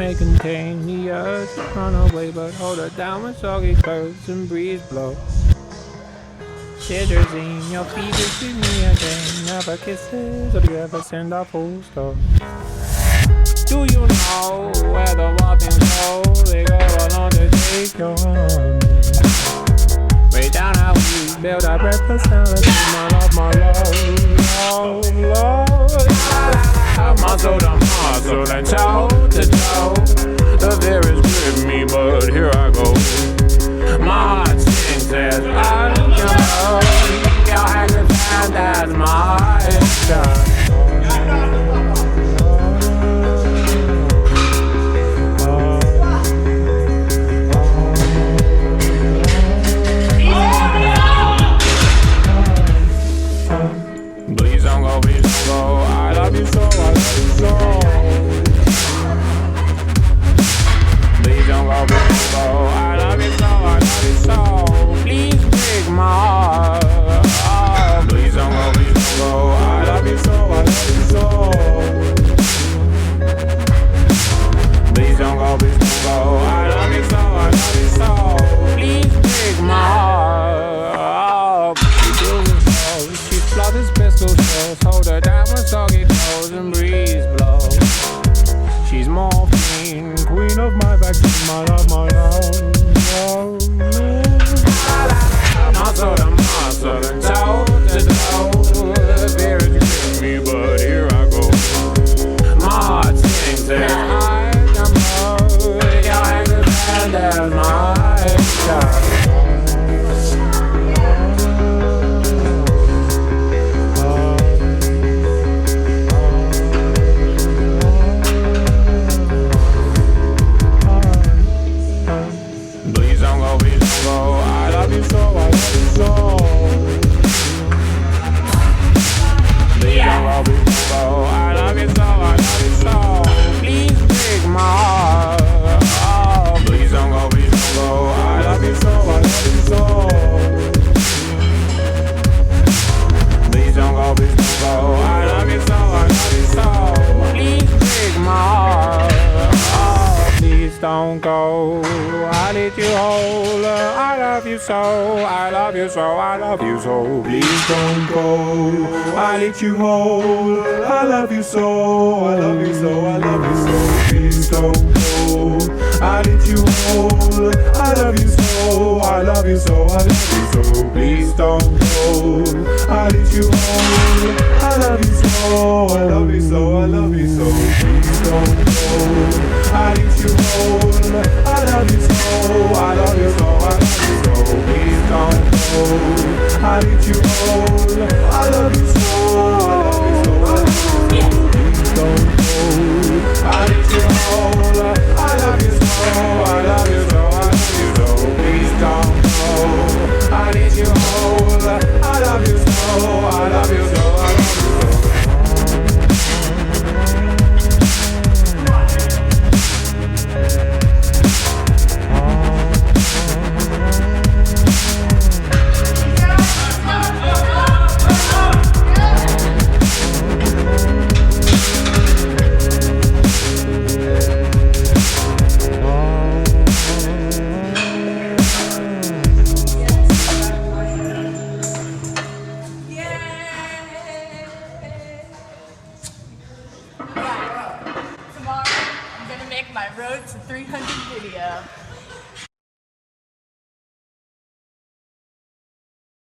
may contain the urge to run away, but hold her down when soggy clothes and breeze blow. Scissors your feet to me again. Never kisses, or do you ever send a full stop? Do you know where the walking go? They go along to take your hand. Way down how we build our breakfast salad. My love, love. Muscle to muscle and toe to toe. The fear is with me, but here I go. My heart sings as I go. Your hands are found as my shine. Please don't go, please don't go. I love you so, I love you so. Please don't go, please don't go. I love you so, I love you so. Please break my heart. Oh, please don't go, please don't go. I love you so, I love you so. Please don't go, please don't go. I love you so, I love you so. Please break my heart. She flutters pistol shows. Hold her down when soggy clothes and breeze blows. She's morphine, queen of my vaccine, my love, my love. Muscle to muscle and toe to toe. The fear is killing me, but here I go. My heart sings as I come up. Your hands are bad as my shot. Don't go, I need you whole. I love you so, I love you so, I love you so. Please don't go, I need you whole. I love you so, I love you so, I love you so. Please don't go, I need you whole. I love you so, I love you so, I love you so. Please don't go, I need you whole. I love you so, I love you so, I love you so. Please don't go, I need you whole. I love you so, I love you so, I love you so. Please don't go, I need you whole. I love you so, I love you so, I love you so. Please don't go, I need you whole. I love you so, I love you so, I love you so. Please don't go, I need you whole. I love you so, I love you so, I love you so. My Road to 300 video.